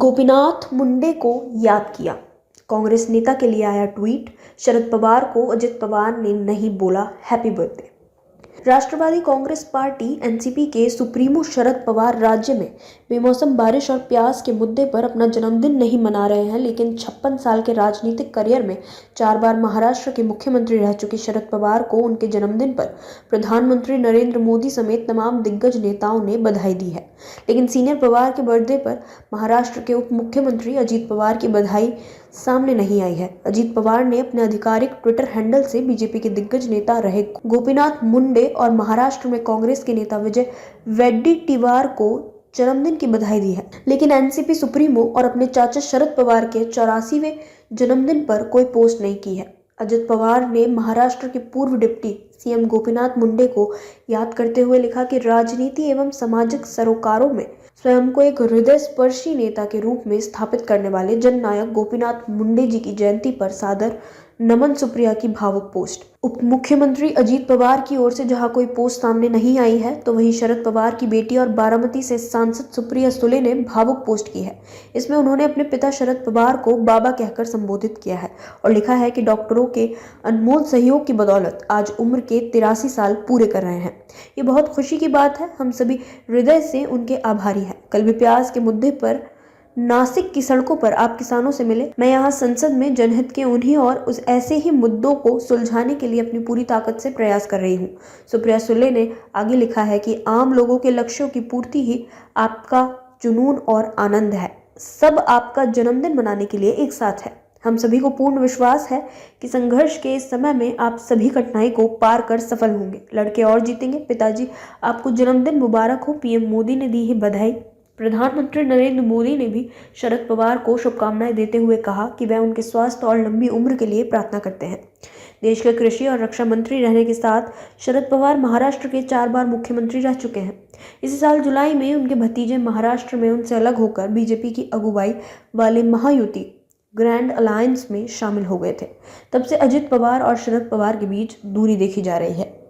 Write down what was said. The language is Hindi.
गोपीनाथ मुंडे को याद किया। कांग्रेस नेता के लिए आया ट्वीट। शरद पवार को अजित पवार ने नहीं बोला हैप्पी बर्थडे। राष्ट्रवादी कांग्रेस पार्टी एनसीपी के सुप्रीमो शरद पवार राज्य में बेमौसम बारिश और प्याज के मुद्दे पर अपना जन्मदिन नहीं मना रहे हैं, लेकिन 56 साल के राजनीतिक करियर में 4 बार महाराष्ट्र के मुख्यमंत्री रह चुके शरद पवार को उनके जन्मदिन पर प्रधानमंत्री नरेंद्र मोदी समेत तमाम दिग्गज नेताओं ने बधाई दी है। लेकिन सीनियर पवार के बर्थडे पर महाराष्ट्र के उप मुख्यमंत्री अजीत पवार की बधाई सामने नहीं आई है। अजीत पवार ने अपने आधिकारिक ट्विटर हैंडल से बीजेपी के दिग्गज नेता रहे गोपीनाथ मुंडे और महाराष्ट्र में कांग्रेस के नेता विजय वडेट्टीवार को जन्मदिन की बधाई दी है, लेकिन एनसीपी सुप्रीमो और अपने चाचा शरद पवार के 84वें जन्मदिन पर कोई पोस्ट नहीं की है। अजित पवार ने महाराष्ट्र के पूर्व डिप्टी सीएम गोपीनाथ मुंडे को याद करते हुए लिखा कि राजनीति एवं सामाजिक सरोकारों में स्वयं को एक हृदय स्पर्शी नेता के रूप में स्थापित करने वाले जननायक गोपीनाथ मुंडे जी की जयंती पर सादर नमन। सुप्रिया की भावुक पोस्ट। उप मुख्यमंत्री अजीत पवार की ओर से जहां कोई पोस्ट सामने नहीं आई है, तो वहीं शरद पवार की बेटी और बारामती से सांसद सुप्रिया सुले ने भावुक पोस्ट की है। इसमें उन्होंने अपने पिता शरद पवार को बाबा कहकर संबोधित किया है और लिखा है कि डॉक्टरों के अनमोल सहयोग की बदौलत आज उम्र के 83 साल पूरे कर रहे हैं। ये बहुत खुशी की बात है। हम सभी हृदय से उनके आभारी हैं। कल भी प्याज के मुद्दे पर नासिक की सड़कों पर आप किसानों से मिले। मैं यहाँ संसद में जनहित के उन्हीं और उस ऐसे ही मुद्दों को सुलझाने के लिए अपनी पूरी ताकत से प्रयास कर रही हूँ। सुप्रिया सुले ने आगे लिखा है कि आम लोगों के लक्ष्यों की पूर्ति ही आपका जुनून और आनंद है। सब आपका जन्मदिन मनाने के लिए एक साथ है। हम सभी को पूर्ण विश्वास है कि संघर्ष के इस समय में आप सभी कठिनाई को पार कर सफल होंगे। लड़के और जीतेंगे। पिताजी आपको जन्मदिन मुबारक हो। पीएम मोदी ने दी है बधाई। प्रधानमंत्री नरेंद्र मोदी ने भी शरद पवार को शुभकामनाएं देते हुए कहा कि वह उनके स्वास्थ्य और लंबी उम्र के लिए प्रार्थना करते हैं। देश के कृषि और रक्षा मंत्री रहने के साथ शरद पवार महाराष्ट्र के 4 बार मुख्यमंत्री रह चुके हैं। इसी साल जुलाई में उनके भतीजे महाराष्ट्र में उनसे अलग होकर बीजेपी की अगुवाई वाले महायुति ग्रैंड अलायंस में शामिल हो गए थे। तब से अजित पवार और शरद पवार के बीच दूरी देखी जा रही है।